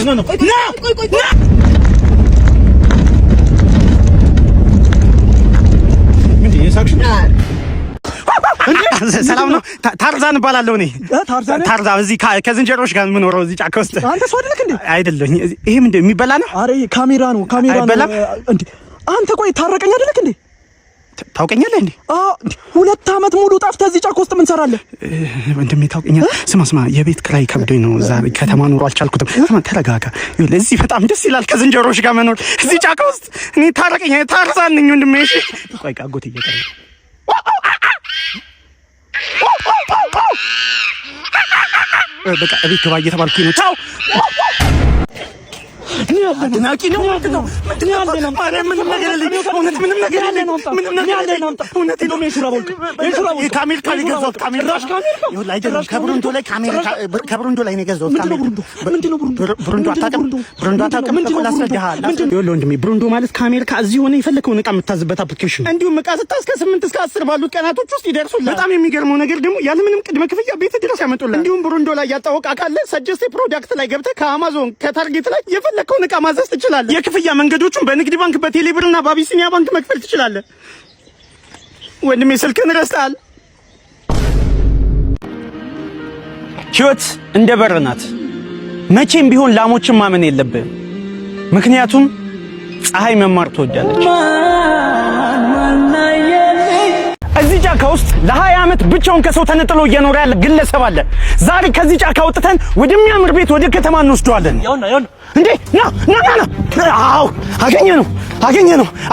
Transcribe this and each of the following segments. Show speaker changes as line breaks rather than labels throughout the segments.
ኖ ምን ይሳክሽ
ሰላም ነው ታርዛን እባላለሁ እኔ ታርዛን እዚህ ከዝንጀሮች ጋር የምኖረው እዚህ ጫካ ውስጥ
አንተ ሰው አይደለክ እንዴ
አይደለም ይሄ ምንድነው የሚበላ ነው
አረ ካሜራ ነው እንዴ አንተ ቆይ ታረቀኝ አይደለክ እንዴ
ታውቀኛለህ እንዴ
2 አመት ሙሉ ጠፍተህ እዚህ ጫካ ውስጥ ምን ሰራለህ
ወንድሜ ታውቀኛለህ ስማ የቤት ክራይ ከብዶኝ ነው ዛሬ ከተማ ኑሮ አልቻልኩትም ስማ ተረጋጋ ለዚህ በጣም ደስ ይላል ከዝንጀሮች ጋር መኖር እዚህ ጫካ ውስጥ እኔ ታረቀኝ ታርዛን ነኝ ወንድሜ እሺ ቆይ አጎቴ እየጠራ በቃ እቤት ግባ እየተባልኩኝ ነው ቻው ናቂ ነው ምንድን ያለና ምንም ነገር የለኝ ምንም ነገር የለኝ ምንም ነገር የለኝ እውነት ነው ካሜራ ካሊገዛው ካሜራ ይኸውልህ አይደለም ከብሩንዶ ላይ ነው የገዛሁት
ምንድነው
ብሩንዶ አታውቅም ላስረዳሃል ይኸውልህ ወንድሜ ብሩንዶ ማለት ከአሜሪካ እዚህ ሆነ የፈለከውን ዕቃ የምታዝበት አፕሊኬሽን እንዲሁም ዕቃ ስታዝ ከ8 እስከ 10 ባሉት ቀናቶች ውስጥ ይደርሱልሃል በጣም የሚገርመው ነገር ደግሞ ያለምንም ቅድመ ክፍያ ቤት ድረስ ያመጡልሃል እንዲሁም ብሩንዶ ላይ ያጣው ዕቃ ካለ ሰጀስት ፕሮዳክት ላይ ገብተህ ከአማዞን ከታርጌት ላይ የፈለከውን ዕቃ ማዘዝ ትችላለህ የክፍያ መንገዶቹን በንግድ ባንክ በቴሌብርና በአቢሲኒያ ባንክ መክፈል ትችላለህ ወንድሜ ስልክህን ረስተሃል ህይወት እንደ በር ናት መቼም ቢሆን ላሞችን ማመን የለብህም ምክንያቱም ፀሐይ መማር ትወዳለች እዚህ ጫካ ውስጥ ለ20 አመት ብቻውን ከሰው ተነጥሎ እየኖረ ያለ ግለሰብ አለ ዛሬ ከዚህ ጫካ ወጥተን ወደሚያምር ቤት ወደ ከተማ እንወስደዋለን እንዴ ና አው አገኘ ነው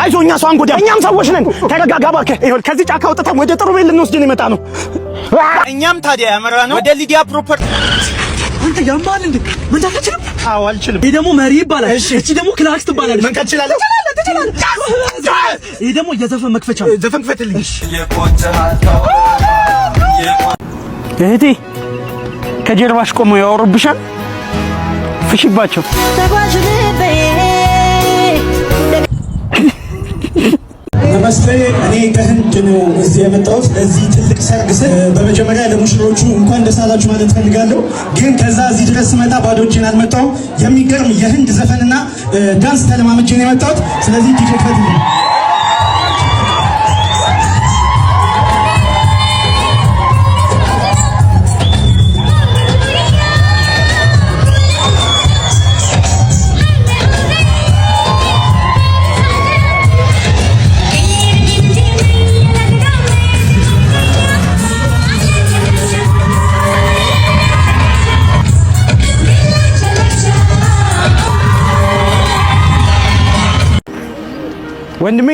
አይዞኛ ሰው አንጎዳ እኛም ሰዎች ነን ተረጋጋ እባክህ ይኸውልህ ከዚህ ጫካ ወጥተን ወደ ጥሩ ቤት ልንወስድ ነው የመጣ ነው እኛም ታዲያ ያመራ ነው ወደ ሊዲያ ፕሮፐርቲ አንተ ያማል እንዴ ምን ታከችልም አው አልችልም ይሄ ደግሞ መሪ ይባላል እቺ ደግሞ ክላክስ ትባላለች ምን ከችላለህ ይሄ ደግሞ የዘፈን መክፈቻ ዘፈን ክፈትልኝ እህቴ ከጀርባሽ ቆመው ያወሩብሻል ፍሽባቸው
ነመስቴ እኔ ከህንድ ነው እዚህ የመጣሁት ለዚህ ትልቅ ሰርግ በመጀመሪያ ለሙሽሮቹ እንኳን ደስ አላችሁ ማለት ፈልጋለሁ ግን ከዛ እዚህ ድረስ ስመጣ ባዶ እጄን አልመጣሁም የሚገርም የህንድ ዘፈንና ዳንስ ተለማምጄ ነው የመጣሁት ስለዚህ ዲጄ ክፈትልኝ
ወንድሜ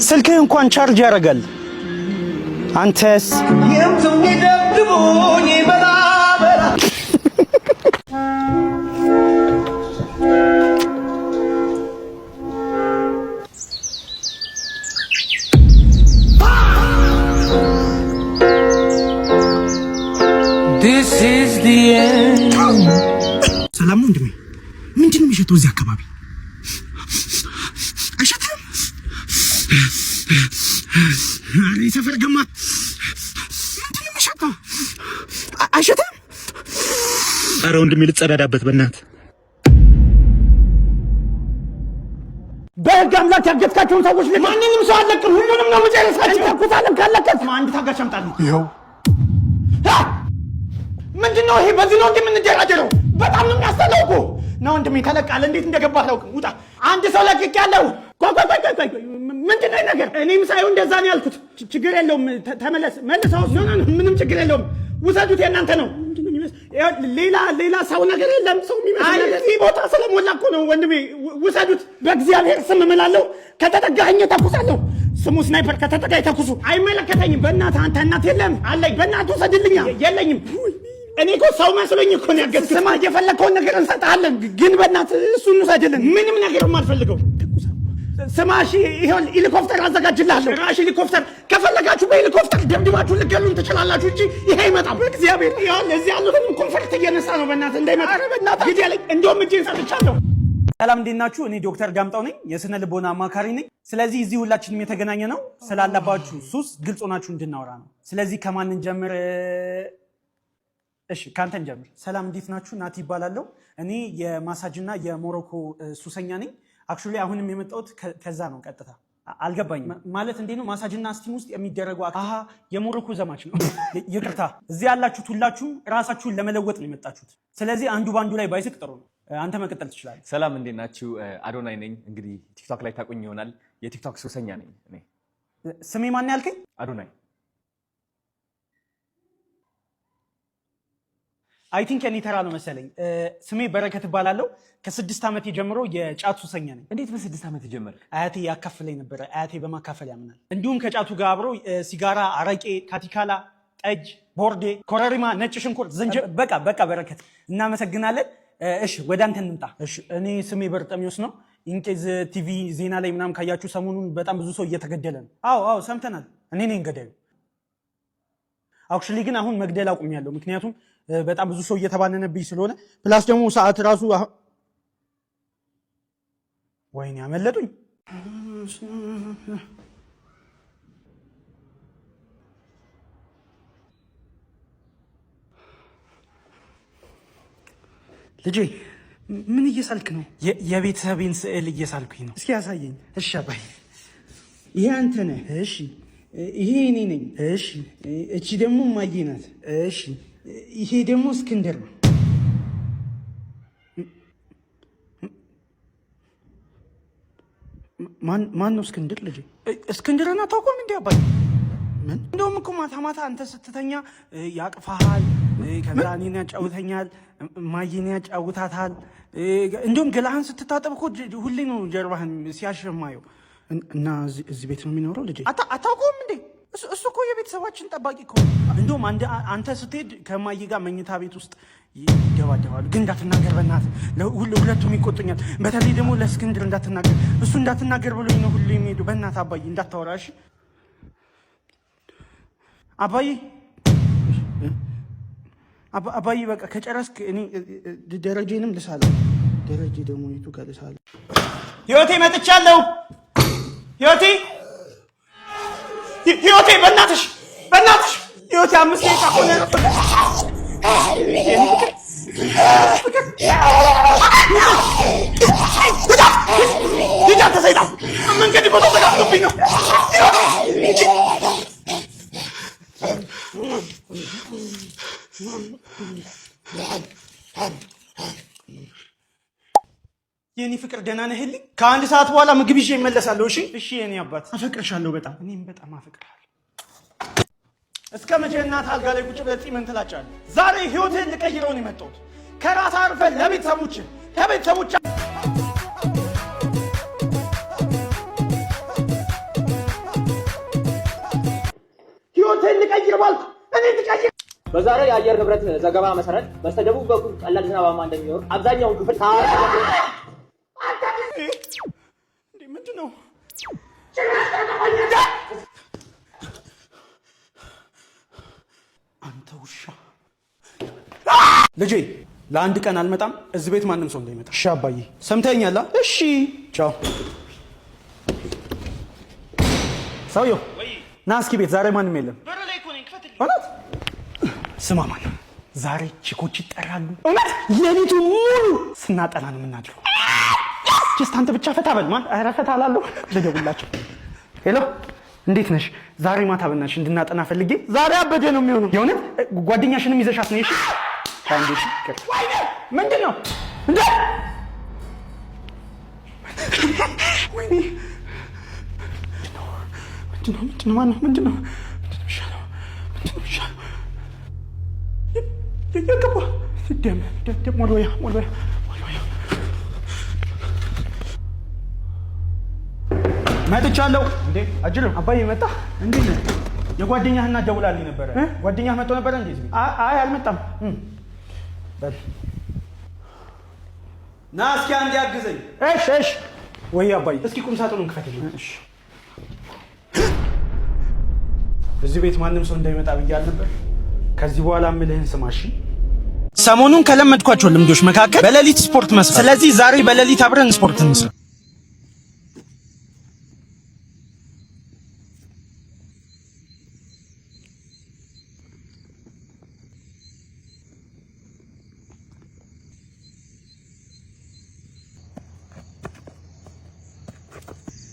ስልክህ እንኳን ቻርጅ ያደርጋል አንተስ
This is the end
ሰላም ወንድሜ ምንድነው የሚሸተው እዚህ አካባቢ አሬ ሰፈር ገማ ምንድነው የሚሸተው አይሸተም
ኧረ ወንድሜ ልጸዳዳበት በእናትህ በህግ አምላክ ያገትካቸውን ሰዎች ማንንም ሰው አለቅም ሁሉንም ነው የምጨርሳቸው ተኩሳለም ካለከት አንድ ታጋሽ አምጣልኝ ይኸው ምንድነው ይሄ በዚህ ነው እንደምንደራደረው በጣም ነው የሚያስጠላው እኮ ነው ወንድሜ ተለቃለ እንዴት እንደገባህ አላውቅም ውጣ አንድ ሰው ለቅቅ ያለው ቆይ ምንድነው ነገር እኔም ሳይሆን እንደዛ ነው ያልኩት ችግር የለውም ተመለስ መልሰው ምንም ችግር የለውም ውሰዱት የእናንተ ነው ሌላ ሰው ነገር የለም ሰው የሚመስል እዚህ ቦታ ስለሞላ እኮ ነው ወንድሜ ውሰዱት በእግዚአብሔር ስም እምላለሁ ከተጠጋኸኝ ተኩሳለሁ ስሙ ስናይፐር ከተጠጋኝ ተኩሱ አይመለከተኝም በእናትህ አንተ እናት የለም አለኝ በእናትህ ውሰድልኛ የለኝም እኔ እኮ ሰው መስሎኝ እኮ ነው ያገዝኩት ስማ የፈለከውን ነገር እንሰጣለን ግን በእናትህ እሱን ውሰድልን ምንም ነገር የማልፈልገው ስማሽ ይሄን ሄሊኮፕተር አዘጋጅልሃለሁ ራሽ ሄሊኮፕተር ከፈለጋችሁ በሄሊኮፕተር ደምድማችሁ ልገሉን ትችላላችሁ እንጂ ይሄ ይመጣ በእግዚአብሔር ይሄን እዚህ ያሉትን ኮንፈርት እየነሳ ነው በእናትህ እንዳይመጣ አረ በእናትህ ግድ ያለኝ እንደውም እጄን ሰጥቻለሁ ሰላም እንዴት ናችሁ እኔ ዶክተር ጋምጣው ነኝ የስነ ልቦና አማካሪ ነኝ ስለዚህ እዚህ ሁላችንም የተገናኘ ነው ስላላባችሁ ሱስ ግልጽ ሆናችሁ እንድናወራ ነው ስለዚህ ከማን እንጀምር
እሺ ካንተን ጀምር። ሰላም እንዴት ናችሁ? ናቲ ይባላለሁ። እኔ የማሳጅና የሞሮኮ ሱሰኛ ነኝ። አክቹሊ አሁንም የመጣሁት ከዛ ነው። ቀጥታ አልገባኝም ማለት እንዴ ነው? ማሳጅና ስቲም ውስጥ የሚደረጉ አሃ የሞሮኮ ዘማች ነው። ይቅርታ፣ እዚህ ያላችሁት ሁላችሁም ራሳችሁን ለመለወጥ ነው የመጣችሁት። ስለዚህ አንዱ ባንዱ ላይ ባይስቅ ጥሩ ነው። አንተ መቀጠል ትችላለህ።
ሰላም እንዴት ናችሁ? አዶናይ ነኝ። እንግዲህ ቲክቶክ ላይ ታቆኝ ይሆናል። የቲክቶክ ሱሰኛ ነኝ እኔ።
ስሜ ማን ያልከኝ?
አዶናይ።
አይ ቲንክ የኔ ተራ ነው መሰለኝ። ስሜ በረከት እባላለሁ። ከ6 ዓመቴ ጀምሮ የጫት ሱሰኛ ነኝ።
እንዴት በ6 ዓመት ጀመርክ?
አያቴ ያካፍለኝ ነበረ። አያቴ በማካፈል ያምናል። እንዲሁም ከጫቱ ጋር አብሮ ሲጋራ፣ አረቄ፣ ካቲካላ፣ ጠጅ፣ ቦርዴ፣ ኮረሪማ፣ ነጭ ሽንኩርት፣ ዝንጅብል። በቃ በረከት እናመሰግናለን። እሺ ወደ አንተ እንምጣ። እሺ እኔ ስሜ በርጠሚዮስ ነው። ኢንኬዝ ቲቪ ዜና ላይ ምናምን ካያችሁ ሰሞኑን በጣም ብዙ ሰው እየተገደለ ነው። አዎ ሰምተናል። እኔ ነኝ ገዳዩ። አክቹሊ ግን አሁን መግደል አቁሜያለሁ። ምክንያቱም በጣም ብዙ ሰው እየተባነነብኝ ስለሆነ ፕላስ ደግሞ ሰዓት ራሱ ወይኔ አመለጡኝ። ልጄ ምን እየሳልክ ነው? የቤተሰቤን ስዕል እየሳልኩኝ ነው። እስኪ ያሳየኝ። እሺ አባይ፣ ይሄ አንተ ነህ። እሺ ይሄ እኔ ነኝ። እሺ እቺ ደግሞ እማዬ ናት። እሺ ይሄ ደግሞ እስክንድር ነው። ማን ነው እስክንድር? ልጄ እስክንድርን አታውቀውም እንዴ አባይ? ምን እንደውም እኮ ማታ ማታ አንተ ስትተኛ ያቅፋሃል፣ ከዛ እኔን ያጫውተኛል፣ እማዬን ያጫውታታል። እንዲሁም ገላህን ስትታጠብ እኮ ሁሌ ነው ጀርባህን ሲያሸማየው። እና እዚህ ቤት ነው የሚኖረው ልጄ? አታውቀውም እንዴ? እሱ እኮ የቤተሰባችን ጠባቂ እኮ። እንዲሁም አንተ ስትሄድ ከማዬ ጋር መኝታ ቤት ውስጥ ይደባደባሉ። ግን እንዳትናገር በእናትህ፣ ሁለቱም ይቆጡኛል። በተለይ ደግሞ ለእስክንድር እንዳትናገር፣ እሱ እንዳትናገር ብሎኝ ነው ሁሉ የሚሄዱ። በእናትህ አባዬ እንዳታወራ እሺ? አባዬ በቃ ከጨረስክ እኔ ደረጀንም ልሳለሁ። ደረጀ ደግሞ የቱ ጋር ልሳለሁ? ህይወቴ መጥቻለሁ። ህይወቴ በእናትሽ ህይወቴ 5 ደቂቃ ሆነ። ልጅ አንተ ሰይጣን መንገድ ቦታ ተጋፍቶብኝ ነው። የኔ ፍቅር ደህና ነህልኝ? ከ1 ሰዓት በኋላ ምግብ ይዤ እመለሳለሁ። እሺ የኔ አባት፣ አፈቅርሻለሁ በጣም። እኔም በጣም አፈቅርሃለሁ። እስከ መቼ እናት አልጋ ላይ ቁጭ ብለህ ምን ትላጫለህ? ዛሬ ህይወትህን ልቀይረው ነው የመጣሁት። ከራስ አርፈህ ለቤተሰቦች ህይወትህን ልቀይር ባልኩ እኔ ልቀይር።
በዛሬ የአየር ንብረት ዘገባ መሰረት በስተደቡብ በኩል ቀላል ዝናባማ እንደሚኖር አብዛኛውን ክፍል
ምንድን ነው? አንተ ውሻ! ልጄ ለአንድ ቀን አልመጣም። እዚህ ቤት ማንም ሰው እንዳይመጣ። እሺ አባዬ፣ ሰምተኸኛል? እሺ ቻው። ሰውየው ና እስኪ ቤት ዛሬ ማንም የለም። እውነት? ስማ ማን ዛሬ ቺኮች ይጠራሉ። እውነት? ሌሊቱ ሙሉ ስናጠና ነው የምናድረው። ጀስት አንተ ብቻ ፈታ በል። ኧረ ፈታ እላለሁ። ልደውልላቸው። ሄሎ እንዴት ነሽ? ዛሬ ማታ በእናትሽ እንድናጠና ፈልጌ። ዛሬ አበደ ነው የሚሆነው። የእውነት ጓደኛሽንም ይዘሻት ነው? እሺ ታንዴሽ ምንድን ነው እንዴ? ወይኔ ምንድን ነው የሚሻለው? የገባ ደም ሞልወያ መጥቻለሁ። እንዴ አጅልም አባዬ መጣ እንዴ? የጓደኛህና ደውላልኝ ነበረ። ጓደኛህ መጥቶ ነበረ እንዴ? አይ አልመጣም። በል ና እስኪ አንዴ አግዘኝ። እሺ ወይ አባዬ፣ እስኪ ቁም ሳጥኑን ክፈትልኝ። እሺ እዚህ ቤት ማንም ሰው እንዳይመጣ ብያለሁ ነበር። ከዚህ በኋላ ምልህን ስማሽ። ሰሞኑን ከለመድኳቸው ልምዶች መካከል በሌሊት ስፖርት መስራት። ስለዚህ ዛሬ በሌሊት አብረን ስፖርት እንስራ።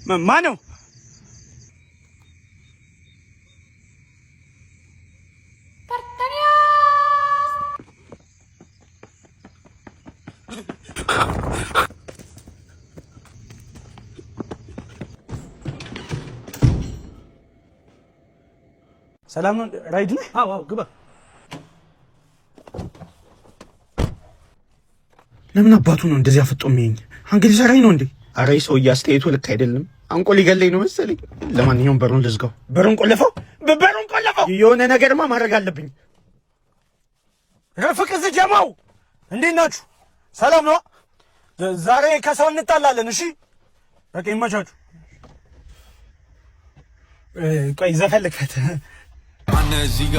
ማን ነው? ሰላም ነው? ራይድ ነህ?
አዎ ግባ።
ለምን አባቱ ነው እንደዚህ አፍጦ የሚያየኝ? አንግዲህ ሰራኝ ነው እንዴ?
ኧረ ሰውዬ አስተያየቱ ልክ አይደለም። አንቆ ሊገለኝ ነው መሰለኝ። ለማንኛውም በሩን ልዝጋው።
በሩን ቆለፈው? በሩን ቆለፈው?
የሆነ ነገርማ ማድረግ አለብኝ።
ረፍቅ ጀማው እንዴት ናችሁ? ሰላም ነው? ዛሬ ከሰው እንጣላለን። እሺ በቃ ይመቻችሁ። ቆይ ዘፈን ልክፈት።
ማነ እዚህ ጋ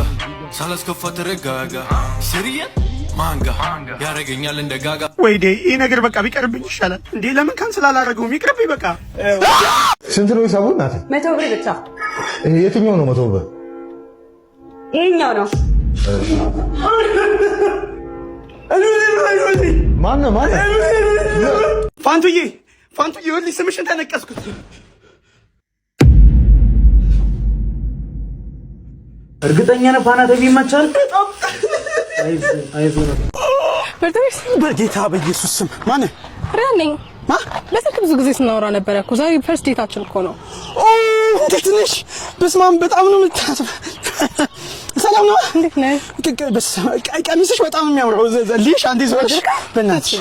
ሳላስከፋ ተረጋጋ። ሲሪየስ ማንጋ ያረገኛል እንደ ጋጋ።
ወይዴ ይህ ነገር በቃ ቢቀርብኝ ይሻላል። እንዴ ለምን ካንስል አላደረገውም? ይቅርብኝ በቃ።
ስንት ነው ሂሳቡ? እናት
100 ብር ብቻ።
የትኛው ነው 100 ብር?
ይሄኛው ነው።
ማነው?
ፋንቱዬ ይኸውልሽ ስምሽን ተነቀስኩት።
እርግጠኛ ነህ ፋናት የሚመቻል?
በጌታ በኢየሱስ ስም ማነህ?
ሪያን ነኝ። በስልክ ብዙ ጊዜ ስናወራ ነበረ እኮ። ዛሬ ፈርስት ዴታችን እኮ ነው።
እንዴት ነሽ? በስመ አብ በጣም ነው የምታስበው። ሰላም ነው?
እንዴት ነህ?
ቀሚስሽ በጣም የሚያምረው። ልሽ አንዴ ዘወር በእናትሽ